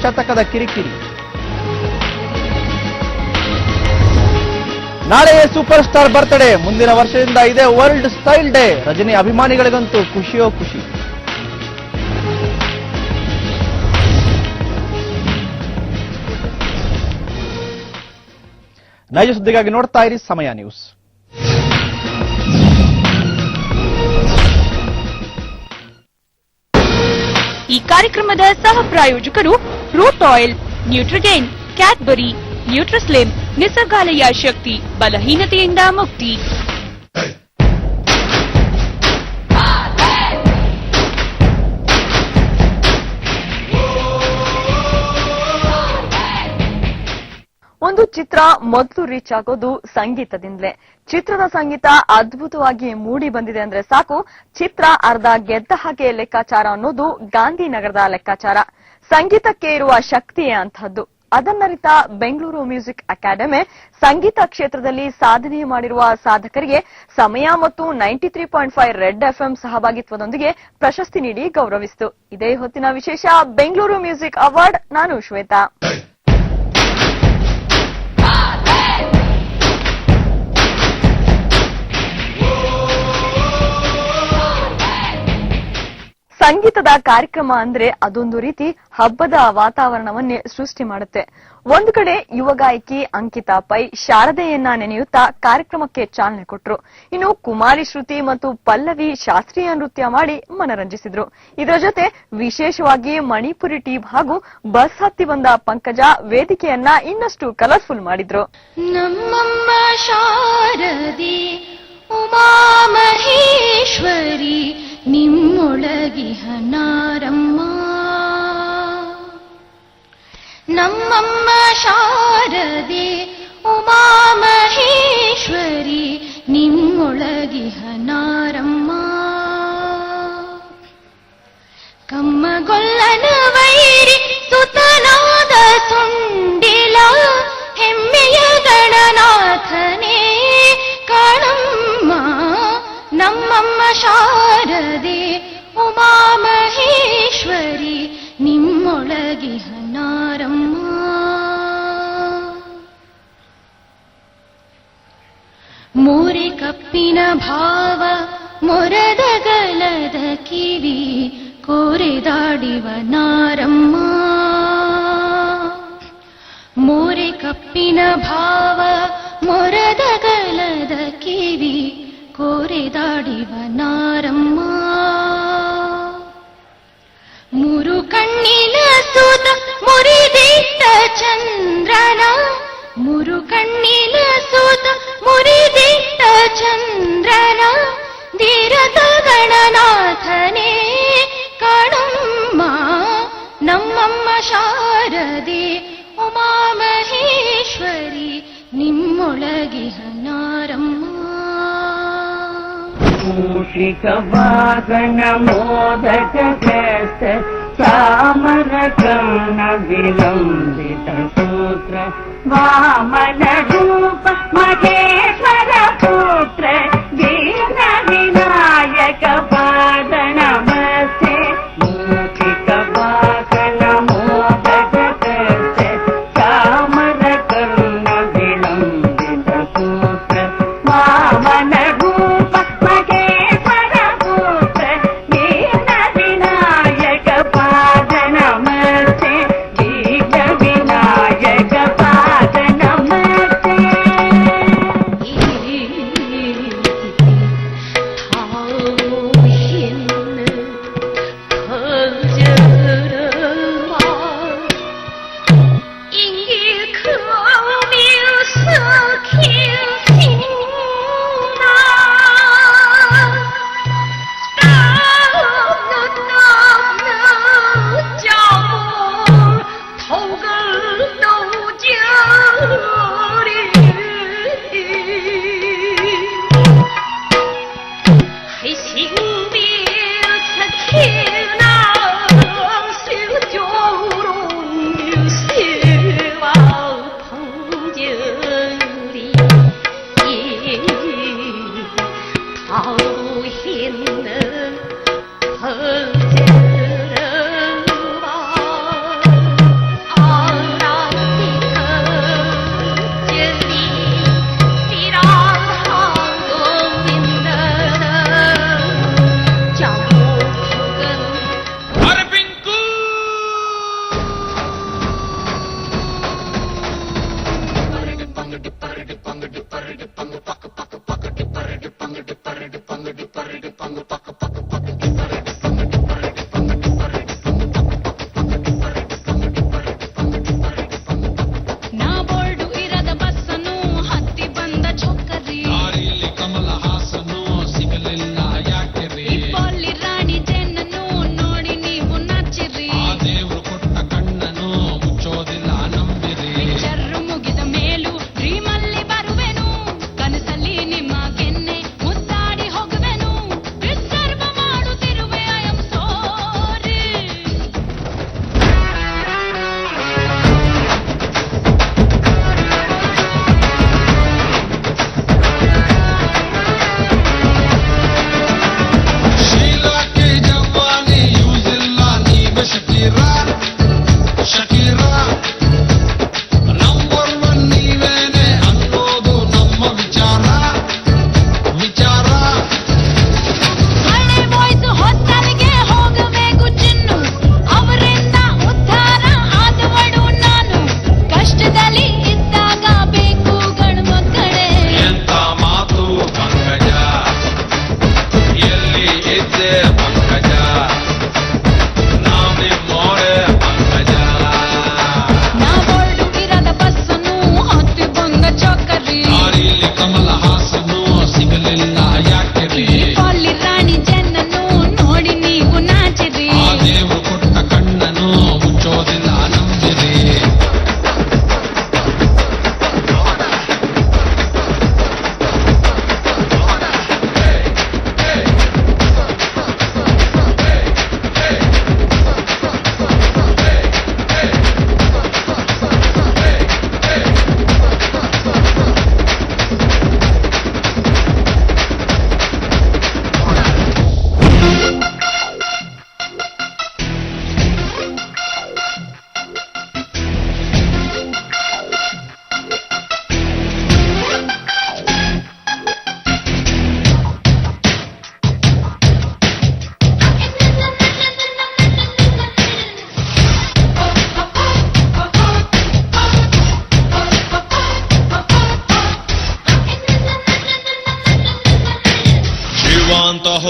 ಶತಕದ ಕಿರಿಕಿರಿ. ನಾಳೆಯೇ super star birthday. ಮುಂದಿನ ವರ್ಷದಿಂದ ಇದೇ ವರ್ಲ್ಡ್ ಸ್ಟೈಲ್ ಡೇ. ರಜನಿ ಅಭಿಮಾನಿಗಳಿಗಂತೂ ಖುಷಿಯೋ ಖುಷಿ. ನೈಜ ಸುದ್ದಿಗಾಗಿ ನೋಡ್ತಾ ಇರಿ ಸಮಯ ನ್ಯೂಸ್. ಈ ಕಾರ್ಯಕ್ರಮದ ಸಹ ಪ್ರಾಯೋಜಕರು ರೂಟ್ ಆಯಿಲ್, ನ್ಯೂಟ್ರಿಗೇನ್, ಕ್ಯಾಡ್ಬರಿ, ನ್ಯೂಟ್ರಿಸ್ಲಿಮ್, ನಿಸರ್ಗಾಲಯ ಶಕ್ತಿ, ಬಲಹೀನತೆಯಿಂದ ಮುಕ್ತಿ. ಒಂದು ಚಿತ್ರ ಮೊದಲು ರೀಚ್ ಆಗೋದು ಸಂಗೀತದಿಂದಲೇ. ಚಿತ್ರದ ಸಂಗೀತ ಅದ್ಭುತವಾಗಿ ಮೂಡಿ ಬಂದಿದೆ ಅಂದ್ರೆ ಸಾಕು, ಚಿತ್ರ ಅರ್ಧ ಗೆದ್ದ ಹಾಗೆ ಲೆಕ್ಕಾಚಾರ ಅನ್ನೋದು ಗಾಂಧಿನಗರದ ಲೆಕ್ಕಾಚಾರ. ಸಂಗೀತಕ್ಕೆ ಇರುವ ಶಕ್ತಿಯೇ ಅಂತಹದ್ದು. ಅದನ್ನರಿತ ಬೆಂಗಳೂರು ಮ್ಯೂಸಿಕ್ ಅಕಾಡೆಮಿ ಸಂಗೀತ ಕ್ಷೇತ್ರದಲ್ಲಿ ಸಾಧನೆ ಮಾಡಿರುವ ಸಾಧಕರಿಗೆ ಸಮಯ ಮತ್ತು 93.5 ರೆಡ್ ಎಫ್ಎಂ ಸಹಭಾಗಿತ್ವದೊಂದಿಗೆ ಪ್ರಶಸ್ತಿ ನೀಡಿ ಗೌರವಿಸಿತು. ಇದೇ ಹೊತ್ತಿನ ವಿಶೇಷ ಬೆಂಗಳೂರು ಮ್ಯೂಸಿಕ್ ಅವಾರ್ಡ್. ನಾನು ಶ್ವೇತಾ. ಸಂಗೀತದ ಕಾರ್ಯಕ್ರಮ ಅಂದ್ರೆ ಅದೊಂದು ರೀತಿ ಹಬ್ಬದ ವಾತಾವರಣವನ್ನೇ ಸೃಷ್ಟಿ ಮಾಡುತ್ತೆ. ಒಂದು ಕಡೆ ಯುವ ಗಾಯಕಿ ಅಂಕಿತಾ ಪೈ ಶಾರದೆಯನ್ನ ನೆನೆಯುತ್ತಾ ಕಾರ್ಯಕ್ರಮಕ್ಕೆ ಚಾಲನೆ ಕೊಟ್ಟರು. ಇನ್ನು ಕುಮಾರಿ ಶ್ರುತಿ ಮತ್ತು ಪಲ್ಲವಿ ಶಾಸ್ತ್ರೀಯ ನೃತ್ಯ ಮಾಡಿ ಮನರಂಜಿಸಿದ್ರು. ಇದರ ಜೊತೆ ವಿಶೇಷವಾಗಿ ಮಣಿಪುರಿ ಟೀಮ್ ಹಾಗೂ ಬಸ್ ಹತ್ತಿ ಬಂದ ಪಂಕಜ ವೇದಿಕೆಯನ್ನ ಇನ್ನಷ್ಟು ಕಲರ್ಫುಲ್ ಮಾಡಿದ್ರು. ನಮ್ಮಮ್ಮ ಶಾರದೆ ಉಮಾ ಮಹೇಶ್ವರಿ ನಿಮ್ಮೊಳಗಿಹ ನಾರಮ್ಮ, ನಮ್ಮಮ್ಮ ಶಾರದೆ ಉಮಾ ಮಹೇಶ್ವರಿ ನಿಮ್ಮೊಳಗಿಹ ನಾರಮ್ಮ. ಕಮ್ಮಗೊಲ್ಲನ ವೈರಿ ಸುತನಾದ ಸುಂಡಿಲ ಹೆಮ್ಮೆಯ ಗಣನಾಥನೇ ಕಾಣಮ್ಮ, ನಮ್ಮಮ್ಮ ಶಾರದೆ ಉಮಾ ಮಹೇಶ್ವರಿ ನಿಮ್ಮೊಳಗಿಹ ನಾರಮ್ಮ. ಮೋರೆ ಕಪ್ಪಿನ ಭಾವ ಮೊರದ ಗಲದ ಕಿವಿ ಕೋರೆದಾಡಿವ ನಾರಮ್ಮ, ಮೋರೆ ಕಪ್ಪಿನ ಭಾವ ಮೊರದ ಗಲದ ಕಿವಿ ಕೋರೆದಾಡಿವ ನಾರಮ್ಮ. ಮೂರು ಕಣ್ಣಿನ ಸುತ ಮುರಿದಿಟ್ಟ ಚಂದ್ರನ, ಮೂರು ಕಣ್ಣಿನ ಸುತ ಮುರಿದಿಟ್ಟ ಚಂದ್ರನ ಧೀರತ ಗಣನಾಥನೇ ಕಾಣಮ್ಮ, ನಮ್ಮಮ್ಮ ಶಾರದೆ ಉಮಾ ಮಹೇಶ್ವರಿ ನಿಮ್ಮೊಳಗಿಹ ನಾರಮ್ಮ. ಮೂಷಿಕ ವಾಹನ ಮೋದಕ ಕಷ್ಟ ಚಾಮರ ಕರ್ಣ ವಿಲಂಬಿತ ಸೂತ್ರ ವಾಮನ ರೂಪ ಮಹೇಶ್ವರ ಪುತ್ರ ದೀನ ವಿನಾಯಕ ಪಾದ ನಮಸ್ತೆ. ಮೂಷಿಕ ವಾಹನ ಮೋದಕ ಕಷ್ಟ ಚಾಮರ ಕರ್ಣ ವಿಲಂಬಿತ ಸೂತ್ರ ವಾಮನ ರೂಪ ಮಹೇಶ್ವರ ಪುತ್ರ ದೀನ ವಿನಾಯಕ ಪಾದ ನಮಸ್ತೆ, ದೀನ ವಿನಾಯಕ ಪಾದ ನಮಸ್ತೆ.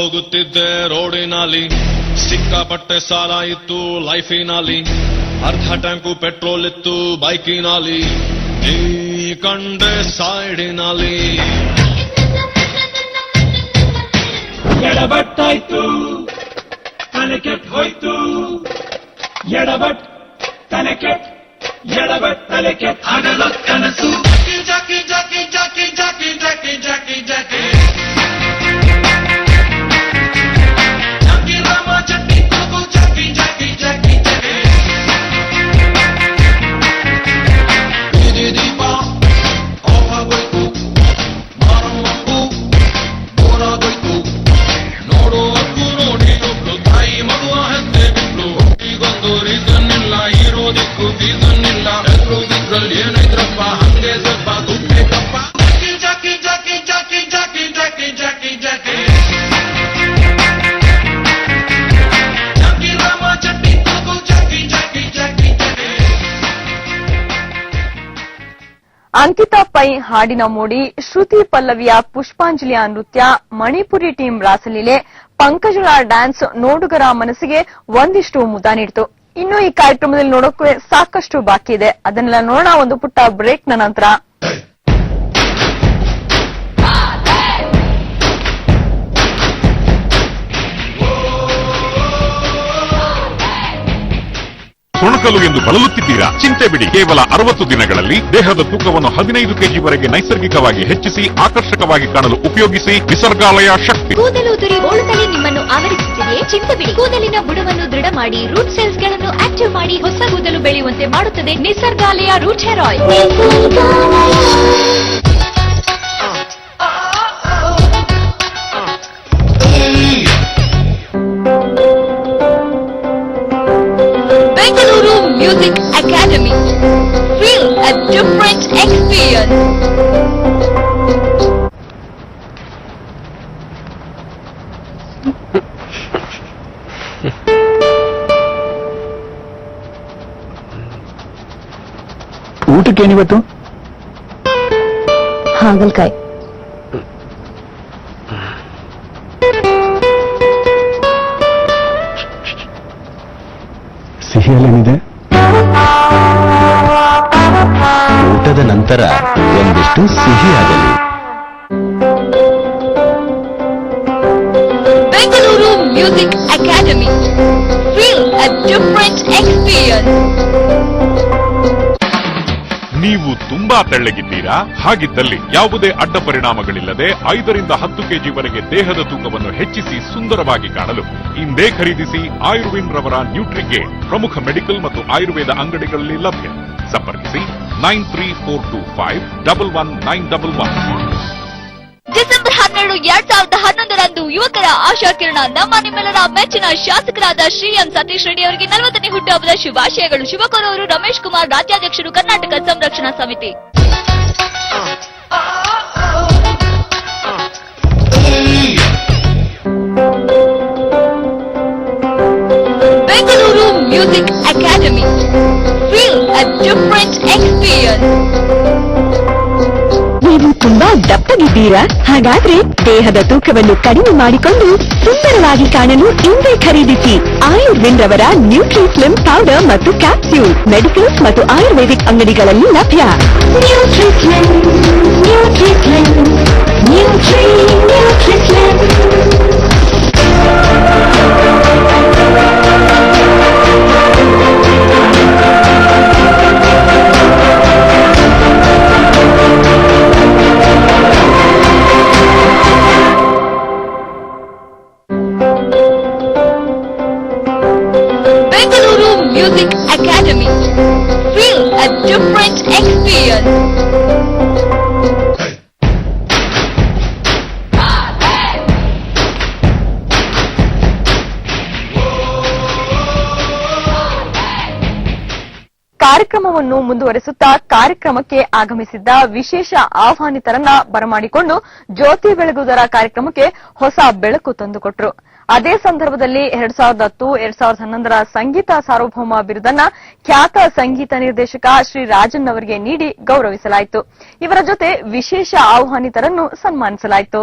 ಹೋಗುತ್ತಿದ್ದೆ ರೋಡಿನಲ್ಲಿ, ಸಿಕ್ಕಾಪಟ್ಟೆ ಸಾಲ ಇತ್ತು ಲೈಫಿನಲ್ಲಿ, ಅರ್ಧ ಟ್ಯಾಂಕು ಪೆಟ್ರೋಲ್ ಇತ್ತು ಬೈಕಿನಲ್ಲಿ, ನೀ ಕಂಡೆ ಸೈಡಿನಲ್ಲಿ. ಎಡಬಟ್ಟಾಯ್ತು, ತಲೆ ಕೆಟ್ಟ ಹೋಯ್ತು, ಎಡಬಟ್ ತಲೆ ಕೆಟ್ಟ, ಎಡಬಟ್ ತಲೆ ಕೆಟ್ಟ, ಆಗಲ ಕನಸು. ಜಾಕಿ ಜಾಕಿ ಜಾಕಿ ಜಾಕಿ ಜಾಕಿ ಜಾಕಿ ಜಾಕಿ ಜಾಕಿ ರಾಮ ಚಟ್ನಿ ಕೂಗು, ಜಾಕಿ ಜಾಕಿ ಜಾಕಿ ಜಾಕಿ. ಬೀದಿ ದೀಪ ಆಗೋಯ್ತು, ಮಾರಮ್ಮಕ್ಕೂ ಬೋರಾಗೋಯ್ತು, ನೋಡುವಕ್ಕೂ ನೋಡಿ ಒಬ್ಳು ತಾಯಿ ಮಗುವ ಹೆತ್ತೆ ಬಿಟ್ಲು. ಈಗೊಂದು ರೀಸನ್ ಇಲ್ಲ, ಇರೋದಿಕ್ಕೂ ಸೀಸನ್ ಇಲ್ಲ, ಎದುರುಗಿದ್ರಲ್ಲಿ ಏನೈತ್ರಪ್ಪ ಹಂಗೆ ಸ್ವಲ್ಪ ದುಡ್ಡೇ ಕಪ್ಪ. ಜಾಕಿ ಜಾಕಿ ಜಾಕಿ ಜಾಕಿ ಜಾಕಿ ಜಾಕಿ ಜಾಕಿ ಜಾಕಿ ರಾಮ ಚಟ್ನಿ ಕೂಗು, ಜಾಕಿ ಜಾಕಿ ಜಾಕಿ ಜಾಕಿ. ಅಂಕಿತಾ ಪೈ ಹಾಡಿನ ಮೋಡಿ, ಶ್ರುತಿ ಪಲ್ಲವಿಯ ಪುಷ್ಪಾಂಜಲಿಯ ನೃತ್ಯ, ಮಣಿಪುರಿ ಟೀಂ ರಾಸಲೀಲೆ, ಪಂಕಜಳ ಡ್ಯಾನ್ಸ್ ನೋಡುಗರ ಮನಸ್ಸಿಗೆ ಒಂದಿಷ್ಟು ಮುದ ನೀಡಿತು. ಇನ್ನು ಈ ಕಾರ್ಯಕ್ರಮದಲ್ಲಿ ನೋಡೋಕೆ ಸಾಕಷ್ಟು ಬಾಕಿ ಇದೆ. ಅದನ್ನೆಲ್ಲ ನೋಡೋಣ ಒಂದು ಪುಟ್ಟ ಬ್ರೇಕ್ನ ನಂತರ. ತೊಣಕಲು ಎಂದು ಬಳಲುತ್ತಿದ್ದೀರಾ? ಚಿಂತೆ ಬಿಡಿ, ಕೇವಲ 60 ದಿನಗಳಲ್ಲಿ ದೇಹದ ತೂಕವನ್ನು 15 ಕೆಜಿವರೆಗೆ ನೈಸರ್ಗಿಕವಾಗಿ ಹೆಚ್ಚಿಸಿ ಆಕರ್ಷಕವಾಗಿ ಕಾಣಲು ಉಪಯೋಗಿಸಿ ನಿಸರ್ಗಾಲಯ ಶಕ್ತಿ. ಕೂದಲು ಉದುರಿ ಬೋಳುತ್ತಲೇ ನಿಮ್ಮನ್ನು ಆವರಿಸುತ್ತಿದೆಯೇ? ಚಿಂತಬಿಡಿ, ಕೂದಲಿನ ಬುಡವನ್ನು ದೃಢ ಮಾಡಿ, ರೂಟ್ ಸೆಲ್ಸ್ ಗಳನ್ನು ಆಕ್ಟಿವ್ ಮಾಡಿ ಹೊಸ ಕೂದಲು ಬೆಳೆಯುವಂತೆ ಮಾಡುತ್ತದೆ Nisargalaya root hair oil. Bengaluru music academy, feel a different experience. ಊಟಕ್ಕೇನಿವತ್ತು? ಹಾಗಲ್ಕಾಯಿ. ಸಿಹಿಯಲ್ಲೇನಿದೆ? ಊಟದ ನಂತರ ಒಂದಿಷ್ಟು ಸಿಹಿಯಾಗಲಿ. Bengaluru music academy, feel a different experience. ನೀವು ತುಂಬಾ ತೆಳ್ಳಗಿದ್ದೀರಾ? ಹಾಗಿದ್ದಲ್ಲಿ ಯಾವುದೇ ಅಡ್ಡ ಪರಿಣಾಮಗಳಿಲ್ಲದೆ 5 ರಿಂದ 10 ಕೆಜಿವರೆಗೆ ದೇಹದ ತೂಕವನ್ನು ಹೆಚ್ಚಿಸಿ ಸುಂದರವಾಗಿ ಕಾಣಲು ಇಂದೇ ಖರೀದಿಸಿ ಆಯುರ್ವಿನ್ ರವರ ನ್ಯೂಟ್ರಿಗೇನ್. ಪ್ರಮುಖ ಮೆಡಿಕಲ್ ಮತ್ತು ಆಯುರ್ವೇದ ಅಂಗಡಿಗಳಲ್ಲಿ ಲಭ್ಯ. ಸಂಪರ್ಕಿಸಿ 9342511911. ಡಿಸೆಂಬರ್ 12, 2011ರಂದು ಯುವಕರ ಆಶಾಕಿರಣ ನಮ್ಮ ನಿಮ್ಮೆಲ್ಲರ ಮೆಚ್ಚಿನ ಶಾಸಕರಾದ ಶ್ರೀ ಎಂ ಸತೀಶ್ ರೆಡ್ಡಿ ಅವರಿಗೆ 40ನೇ ಹುಟ್ಟುಹಬ್ಬದ ಶುಭಾಶಯಗಳು. ಶುಭ ಕೋರುವವರು ರಮೇಶ್ ಕುಮಾರ್, ರಾಜ್ಯಾಧ್ಯಕ್ಷರು, ಕರ್ನಾಟಕ ಸಂರಕ್ಷಣಾ ಸಮಿತಿ. Bengaluru music academy, feel a different experience. ನೀವು ತುಂಬಾ ದಪ್ಪಗಿದ್ದೀರಾ? ಹಾಗಾದ್ರೆ ದೇಹದ ತೂಕವನ್ನು ಕಡಿಮೆ ಮಾಡಿಕೊಂಡು ಸುಂದರವಾಗಿ ಕಾಣಲು ಇಂದೇ ಖರೀದಿಸಿ ಆಯುರ್ವಿನ್ ರವರ ನ್ಯೂಟ್ರಿ ಸ್ಲಿಮ್ ಪೌಡರ್ ಮತ್ತು ಕ್ಯಾಪ್ಸ್ಯೂಲ್. ಮೆಡಿಕಲ್ಸ್ ಮತ್ತು ಆಯುರ್ವೇದಿಕ್ ಅಂಗಡಿಗಳಲ್ಲಿ ಲಭ್ಯ. Bengaluru music academy, feel a different experience. ಕಾರ್ಯಕ್ರಮವನ್ನು ಮುಂದುವರೆಸುತ್ತಾ ಕಾರ್ಯಕ್ರಮಕ್ಕೆ ಆಗಮಿಸಿದ್ದ ವಿಶೇಷ ಆಹ್ವಾನಿತರನ್ನ ಬರಮಾಡಿಕೊಂಡು ಜ್ಯೋತಿ ಬೆಳಗುವುದರ ಕಾರ್ಯಕ್ರಮಕ್ಕೆ ಹೊಸ ಬೆಳಕು ತಂದುಕೊಟ್ರು. ಅದೇ ಸಂದರ್ಭದಲ್ಲಿ 2010, 2011ರ ಸಂಗೀತ ಸಾರ್ವಭೌಮ ಬಿರುದನ್ನ ಖ್ಯಾತ ಸಂಗೀತ ನಿರ್ದೇಶಕ ಶ್ರೀ ರಾಜನ್ ಅವರಿಗೆ ನೀಡಿ ಗೌರವಿಸಲಾಯಿತು. ಇವರ ಜೊತೆ ವಿಶೇಷ ಆಹ್ವಾನಿತರನ್ನು ಸನ್ಮಾನಿಸಲಾಯಿತು.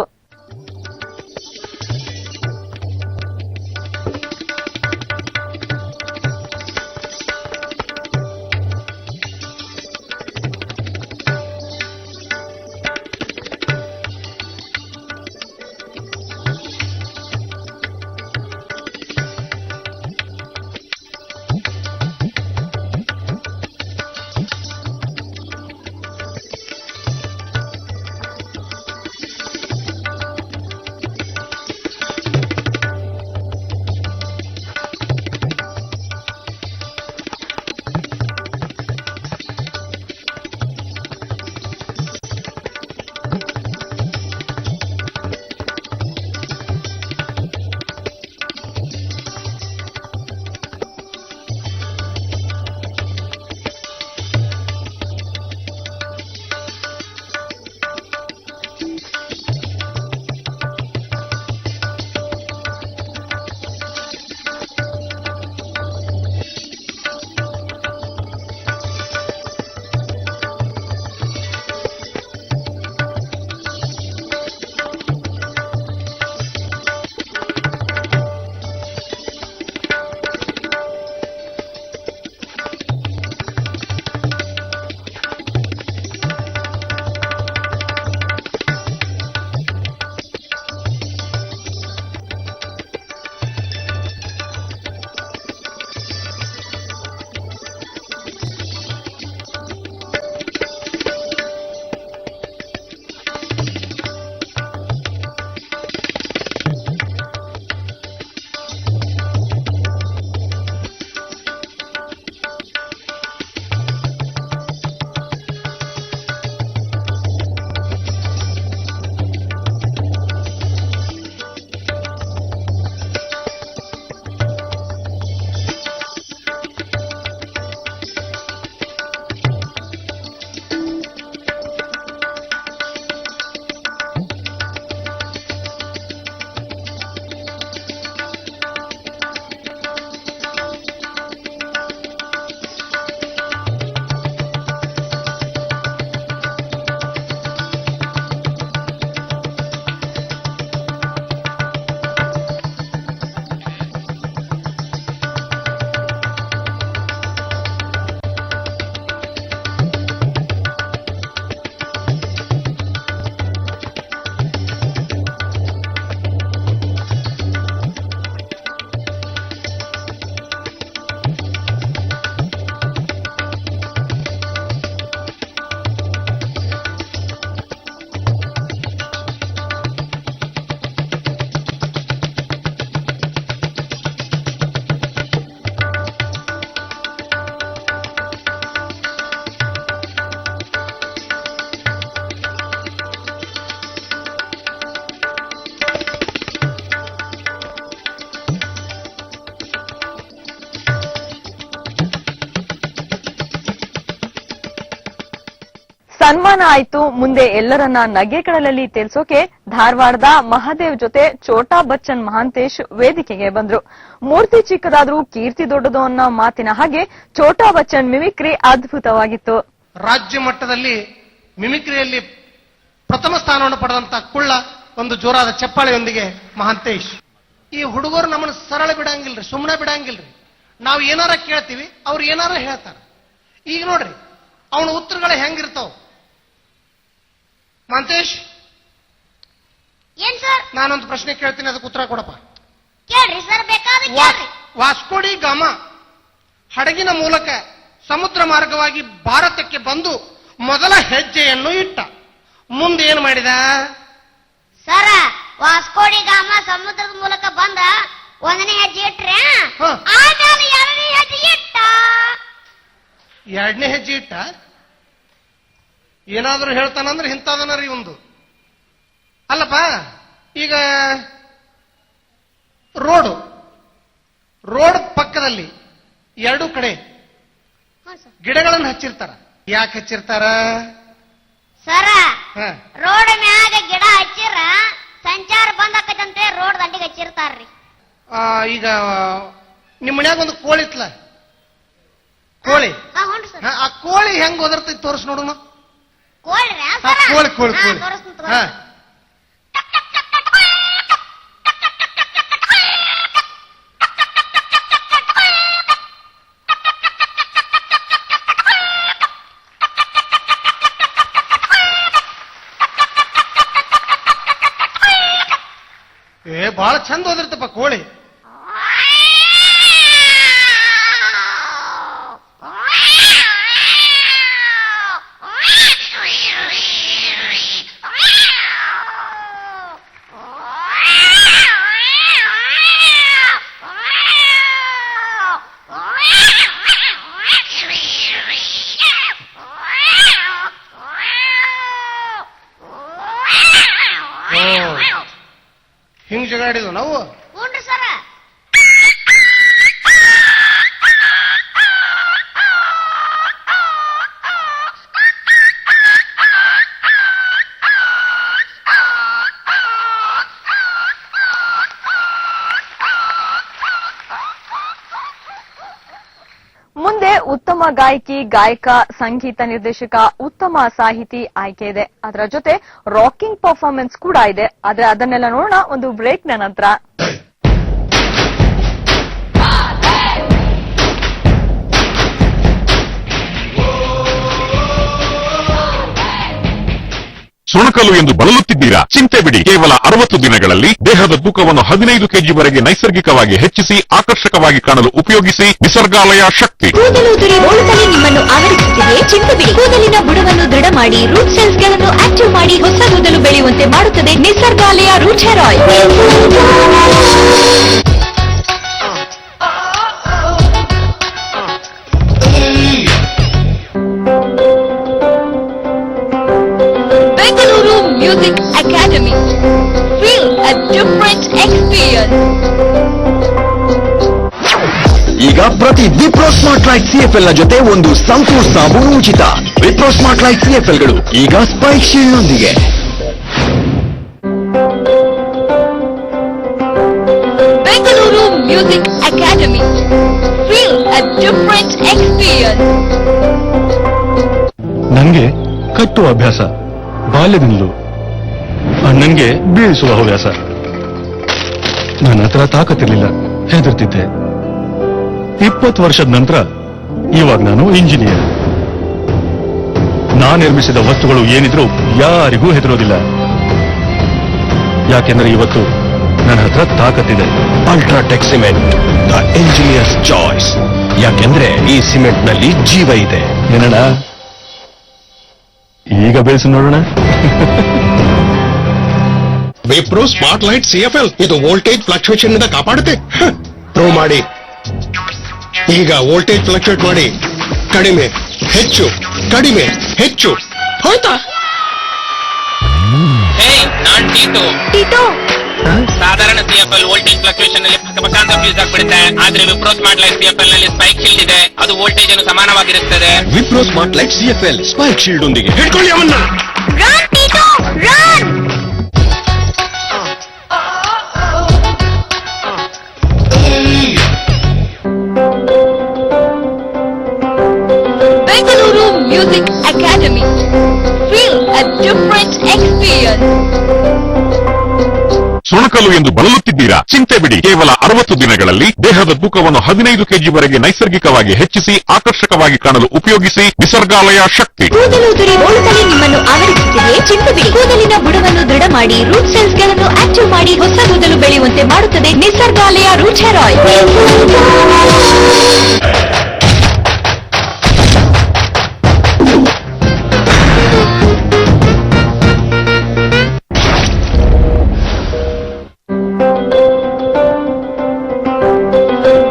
ಸನ್ಮಾನ ಆಯ್ತು. ಮುಂದೆ ಎಲ್ಲರನ್ನ ನಗೆಗಳಲ್ಲಿ ತೇಲ್ಸೋಕೆ ಧಾರವಾಡದ ಮಹಾದೇವ್ ಜೊತೆ ಛೋಟಾ ಬಚ್ಚನ್ ಮಹಾಂತೇಶ್ ವೇದಿಕೆಗೆ ಬಂದ್ರು. ಮೂರ್ತಿ ಚಿಕ್ಕದಾದ್ರೂ ಕೀರ್ತಿ ದೊಡ್ಡದು ಅನ್ನೋ ಮಾತಿನ ಹಾಗೆ ಛೋಟಾ ಬಚ್ಚನ್ ಮಿಮಿಕ್ರಿ ಅದ್ಭುತವಾಗಿತ್ತು. ರಾಜ್ಯ ಮಟ್ಟದಲ್ಲಿ ಮಿಮಿಕ್ರಿಯಲ್ಲಿ ಪ್ರಥಮ ಸ್ಥಾನವನ್ನು ಪಡೆದಂತ ಕುಳ್ಳ ಒಂದು ಜೋರಾದ ಚಪ್ಪಾಳೆಯೊಂದಿಗೆ ಮಹಾಂತೇಶ್. ಈ ಹುಡುಗರು ನಮ್ಮನ್ನು ಸರಳ ಬಿಡಂಗಿಲ್ರಿ, ಸುಮ್ಮನೆ ಬಿಡಂಗಿಲ್ರಿ. ನಾವು ಏನಾರ ಕೇಳ್ತೀವಿ, ಅವ್ರು ಏನಾರ ಹೇಳ್ತಾರೆ. ಈಗ ನೋಡ್ರಿ ಅವನ ಉತ್ತರಗಳು ಹೆಂಗಿರ್ತಾವ. ಮಹಾಂತೇಶ್, ಏನ್ ಸರ್? ನಾನೊಂದು ಪ್ರಶ್ನೆ ಕೇಳ್ತೀನಿ, ಅದಕ್ಕೆ ಉತ್ತರ ಕೊಡಪ್ಪ. ಕೇಳ್ರಿ ಸರ್, ಬೇಕಾದ್ರೆ ಕೇಳ್ರಿ. ವಾಸ್ಕೋಡಿ ಗಾಮ ಹಡಗಿನ ಮೂಲಕ ಸಮುದ್ರ ಮಾರ್ಗವಾಗಿ ಭಾರತಕ್ಕೆ ಬಂದು ಮೊದಲ ಹೆಜ್ಜೆಯನ್ನು ಇಟ್ಟ. ಮುಂದೆ ಏನು ಮಾಡಿದ ಸರ? ವಾಸ್ಕೋಡಿ ಗಾಮ ಸಮುದ್ರದ ಮೂಲಕ ಬಂದ ಒಂದನೇ ಹೆಜ್ಜೆ ಇಟ್ರೆ, ಆಮೇಲೆ ಎರಡನೇ ಹೆಜ್ಜೆ ಇಟ್ಟ. ಎರಡನೇ ಹೆಜ್ಜೆ ಇಟ್ಟ. ಏನಾದ್ರೂ ಹೇಳ್ತಾನಂದ್ರೆ ಇಂಥದನರಿ ಒಂದು ಅಲ್ಲಪ್ಪ. ಈಗ ರೋಡ್ ಪಕ್ಕದಲ್ಲಿ ಎರಡು ಕಡೆ ಗಿಡಗಳನ್ನು ಹಚ್ಚಿರ್ತಾರ. ಯಾಕೆ ಹಚ್ಚಿರ್ತಾರ ಸರ? ರೋಡ್ ಮ್ಯಾಗ ಗಿಡ ಹಚ್ಚಿರ ಸಂಚಾರ ಬಂದ್ ಆಕೈತಂತೆ ರೋಡ್ ದಂಡಿಗೆ ಹಚ್ಚಿರ್ತಾರ್ರಿ. ಈಗ ನಿಮ್ಮ ಮನ್ಯಾಗ ಒಂದು ಕೋಳಿ ಇತ್ಲ, ಕೋಳಿ. ಆ ಕೋಳಿ ಹೆಂಗ್ ಒದರ್ತೈತಿ ತೋರಿಸ್ ನೋಡುನು. ಕೋಳಿ ಕೋಳಿ ಕೋಳಿ ಕೋಳಿ. ಬಹಳ ಚಂದ ಓದಿರ್ತಪ್ಪ ಕೋಳಿ. ಹಿಂಗ್ ಜಗಾಡಿದ್ವು ನಾವು. ಸರ ಮುಂದೆ ಉತ್ತಮ ಗಾಯಕಿ, ಗಾಯಕ, ಸಂಗೀತ ನಿರ್ದೇಶಕ, ಉತ್ತಮ ಸಾಹಿತಿ ಆಯ್ಕೆ ಇದೆ. ಅದರ ಜೊತೆ ರಾಕಿಂಗ್ ಪರ್ಫಾರ್ಮೆನ್ಸ್ ಕೂಡ ಇದೆ. ಆದ್ರೆ ಅದನ್ನೆಲ್ಲ ನೋಡೋಣ ಒಂದು ಬ್ರೇಕ್ನ ನಂತರ. ಸುಣಕಲು ಎಂದು ಬಳಲುತ್ತಿದ್ದೀರಾ? ಚಿಂತೆ ಬಿಡಿ. ಕೇವಲ 60 ದಿನಗಳಲ್ಲಿ ದೇಹದ ತೂಕವನ್ನು 15 ಕೆಜಿವರೆಗೆ ನೈಸರ್ಗಿಕವಾಗಿ ಹೆಚ್ಚಿಸಿ ಆಕರ್ಷಕವಾಗಿ ಕಾಣಲು ಉಪಯೋಗಿಸಿ ನಿಸರ್ಗಾಲಯ ಶಕ್ತಿ. ಕೂದಲು ಉದುರಿ ಬೋಳುತ್ತಲೇ ನಿಮ್ಮನ್ನು ಆವರಿಸುತ್ತಿದೆಯೇ? ಚಿಂತೆ ಬಿಡಿ. ಕೂದಲಿನ ಬುಡವನ್ನು ದೃಢ ಮಾಡಿ, ರೂಟ್ ಸೆಲ್ಸ್ ಗಳನ್ನು ಆಕ್ಟಿವ್ ಮಾಡಿ ಹೊಸ ಕೂದಲು ಬೆಳೆಯುವಂತೆ ಮಾಡುತ್ತದೆ Nisargalaya root hair oil. Bengaluru music academy. Feel a different experience. ಈಗ ಪ್ರತಿ ವಿಪ್ರೋ ಸ್ಮಾರ್ಟ್ ಲೈಟ್ ಸಿಎಫ್ಎಲ್ ನ ಜೊತೆ ಒಂದು ಸಂತೂರ್ ಸಾಬೂನು ಉಚಿತ. ವಿಪ್ರೋ ಸ್ಮಾರ್ಟ್ ಲೈಟ್ ಸಿಎಫ್ಎಲ್ ಗಳು ಈಗ ಸ್ಪೈಕ್ ಶೀಲ್ಡ್ ನೊಂದಿಗೆ. Bengaluru music academy. Feel a different experience. ನನಗೆ ಕಟ್ಟುವ ಅಭ್ಯಾಸ ಬಾಲ್ಯದಿಂದಲೂ. ಅಣ್ಣನ್ಗೆ ಬೀಳಿಸುವ ಹವ್ಯಾಸ. ನನ್ನ ಹತ್ರ ತಾಕತ್ತಿರ್ಲಿಲ್ಲ, ಹೆದರ್ತಿದ್ದೆ. 20 ವರ್ಷದ ನಂತರ ಇವಾಗ ನಾನು ಇಂಜಿನಿಯರ್. ನಾನು ನಿರ್ಮಿಸಿದ ವಸ್ತುಗಳು ಏನಿದ್ರೂ ಯಾರಿಗೂ ಹೆದರೋದಿಲ್ಲ. ಯಾಕೆಂದ್ರೆ ಇವತ್ತು ನನ್ನ ಹತ್ರ ತಾಕತ್ತಿದೆ. UltraTech cement, the engineers choice. ಯಾಕೆಂದ್ರೆ ಈ ಸಿಮೆಂಟ್ ನಲ್ಲಿ ಜೀವ ಇದೆ. ಏನಣ್ಣ, ಈಗ ಬೆಳೆಸಿ ನೋಡೋಣ. ವಿಪ್ರೋ ಸ್ಮಾರ್ಟ್ ಲೈಟ್ ಸಿಎಫ್ಎಲ್ ಇದು ವೋಲ್ಟೇಜ್ ಫ್ಲಕ್ಚುಯೇಷನ್ ಇಂದ ಕಾಪಾಡುತ್ತೆ. ಪ್ರೂವ್ ಮಾಡಿ. ಈಗ ವೋಲ್ಟೇಜ್ ಫ್ಲಕ್ಚುಯೇಟ್ ಮಾಡಿ ಕಡಿಮೆ ಹೆಚ್ಚು ಕಡಿಮೆ ಹೆಚ್ಚು ಹೋಯ್ತಾ? ಟಿಟೋ ಸಾಧಾರಣ CFL ವೋಲ್ಟೇಜ್ ಫ್ಲಕ್ಚುಯೇಷನ್ ನಲ್ಲಿ ಪಕ್ಷಾಂತರ ಫ್ಯೂಸ್ ಆಗ್ಬಿಡುತ್ತೆ. ಆದ್ರೆ ವಿಪ್ರೋ ಸ್ಮಾರ್ಟ್ ಲೈಟ್ CFL ನಲ್ಲಿ ಸ್ಪೈಕ್ ಶೀಲ್ಡ್ ಇದೆ. ಅದು ವೋಲ್ಟೇಜ್ ಅನ್ನು ಸಮಾನವಾಗಿರುತ್ತದೆ. Wipro smart light CFL spike shield ಒಂದಿಗೆ ಹಿಡ್ಕೊಳ್ಳಿ ಅವನ್ನ. Bengaluru music academy. Feel a different experience. ಸುಣಕಲು ಎಂದು ಬಳಲುತ್ತಿದ್ದೀರಾ? ಚಿಂತೆ ಬಿಡಿ, ಕೇವಲ 60 ದಿನಗಳಲ್ಲಿ ದೇಹದ ತೂಕವನ್ನು 15 ಕೆಜಿವರೆಗೆ ನೈಸರ್ಗಿಕವಾಗಿ ಹೆಚ್ಚಿಸಿ ಆಕರ್ಷಕವಾಗಿ ಕಾಣಲು ಉಪಯೋಗಿಸಿ ನಿಸರ್ಗಾಲಯ ಶಕ್ತಿ. ಕೂದಲು ಉದುರಿ ಬೋಳುತ್ತಲೇ ನಿಮ್ಮನ್ನು ಆವರಿಸುತ್ತಿದೆಯೇ? ಚಿಂತೆ ಬಿಡಿ, ಕೂದಲಿನ ಬುಡವನ್ನು ದೃಢ ಮಾಡಿ ರೂಟ್ ಸೆಲ್ಸ್ ಗಳನ್ನು ಆಕ್ಟಿವ್ ಮಾಡಿ ಹೊಸ ಕೂದಲು ಬೆಳೆಯುವಂತೆ ಮಾಡುತ್ತದೆ Nisargalaya root hair oil.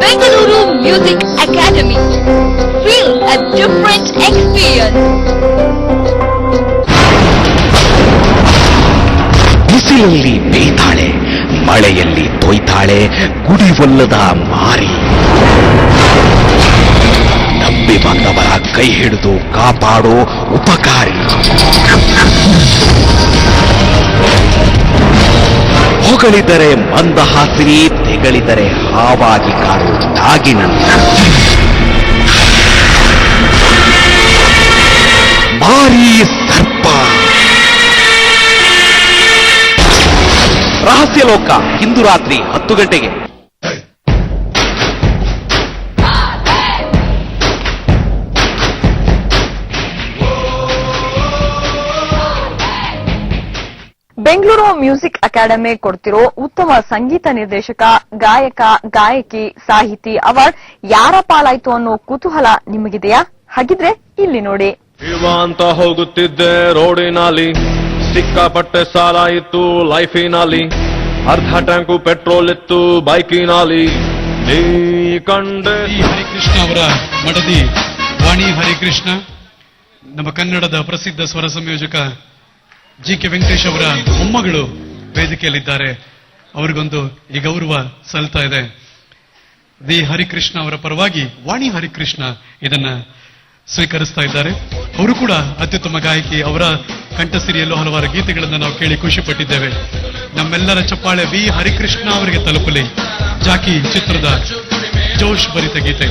Bengaluru music academy. Feel a different experience. ಬಿಸಿಲಲ್ಲಿ ಬೇಯ್ತಾಳೆ, ಮಳೆಯಲ್ಲಿ ತೊಯ್ತಾಳೆ ಗುಡಿವಲ್ಲದ ಮಾರಿ. ನಂಬಿ ಬಂದವರ ಕೈ ಹಿಡಿದು ಕಾಪಾಡೋ ಉಪಕಾರಿ. ಹೊಗಳಿದರೆ ಮಂದಹಾಸಿನಿ, ತೆಗಳಿದರೆ ಹಾವಾಗಿ ಕಾಡು ನಾಗಿನಂತ. ಮಾರಿ ಸರ್ಪ. ರಹಸ್ಯ ಲೋಕ ಇಂದು ರಾತ್ರಿ 10 ಗಂಟೆಗೆ. ಬೆಂಗಳೂರು ಮ್ಯೂಸಿಕ್ ಅಕಾಡೆಮಿ ಕೊಡ್ತಿರೋ ಉತ್ತಮ ಸಂಗೀತ ನಿರ್ದೇಶಕ, ಗಾಯಕ, ಗಾಯಕಿ, ಸಾಹಿತಿ ಅವಾರ್ಡ್ ಯಾರ ಪಾಲಾಯ್ತು ಅನ್ನೋ ಕುತೂಹಲ ನಿಮಗಿದೆಯಾ? ಹಾಗಿದ್ರೆ ಇಲ್ಲಿ ನೋಡಿ. ಅಂತ ಹೋಗುತ್ತಿದ್ದೆ ರೋಡಿನಲ್ಲಿ, ಸಿಕ್ಕಾಪಟ್ಟೆ ಸಾಲ ಇತ್ತು ಲೈಫಿನಲ್ಲಿ, ಅರ್ಧ ಟ್ಯಾಂಕು ಪೆಟ್ರೋಲ್ ಇತ್ತು ಬೈಕಿನಲ್ಲಿ. ನೀ ಕಂಡೆ ಹರಿಕೃಷ್ಣ ಅವರ ಮಡದಿ ವಾಣಿ ಹರಿಕೃಷ್ಣ, ನಮ್ಮ ಕನ್ನಡದ ಪ್ರಸಿದ್ಧ ಸ್ವರ ಸಂಯೋಜಕ GK ವೆಂಕಟೇಶ್ ಅವರ ಮೊಮ್ಮಗಳು ವೇದಿಕೆಯಲ್ಲಿದ್ದಾರೆ. ಅವರಿಗೊಂದು ಈ ಗೌರವ ಸಲ್ತಾ ಇದೆ. ದಿ ಹರಿಕೃಷ್ಣ ಅವರ ಪರವಾಗಿ ವಾಣಿ ಹರಿಕೃಷ್ಣ ಇದನ್ನ ಸ್ವೀಕರಿಸ್ತಾ ಇದ್ದಾರೆ. ಅವರು ಕೂಡ ಅತ್ಯುತ್ತಮ ಗಾಯಕಿ. ಅವರ ಕಂಠಸಿರಿಯಲ್ಲೂ ಹಲವಾರು ಗೀತೆಗಳನ್ನು ನಾವು ಕೇಳಿ ಖುಷಿ ಪಟ್ಟಿದ್ದೇವೆ. ನಮ್ಮೆಲ್ಲರ ಚಪ್ಪಾಳೆ ವಿ ಹರಿಕೃಷ್ಣ ಅವರಿಗೆ ತಲುಪಲಿ. ಜಾಕಿ ಚಿತ್ರದ ಜೋಶ್ ಭರಿತ ಗೀತೆ.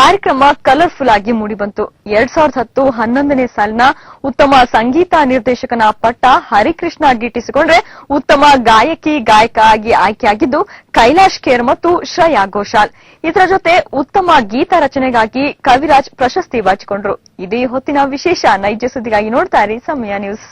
ಕಾರ್ಯಕ್ರಮ ಕಲರ್ಫುಲ್ ಆಗಿ ಮೂಡಿಬಂತು. 2010-11ನೇ ಸಾಲಿನ ಉತ್ತಮ ಸಂಗೀತ ನಿರ್ದೇಶಕನ ಪಟ್ಟ ಹರಿಕೃಷ್ಣ ಗಿಟ್ಟಿಸಿಕೊಂಡ್ರೆ ಉತ್ತಮ ಗಾಯಕ ಆಗಿ ಆಯ್ಕೆಯಾಗಿದ್ದು ಕೈಲಾಶ್ ಖೇರ್ ಮತ್ತು ಶ್ರೇಯಾ ಘೋಷಾಲ್. ಇದರ ಜೊತೆ ಉತ್ತಮ ಗೀತ ರಚನೆಗಾಗಿ ಕವಿರಾಜ್ ಪ್ರಶಸ್ತಿ ಬಾಚಿಕೊಂಡ್ರು. ಇದೇ ಹೊತ್ತಿನ ವಿಶೇಷ. ನೈಜ ಸುದ್ದಿಗಾಗಿ ನೋಡ್ತಾ ಇರಿ ಸಮಯ ನ್ಯೂಸ್.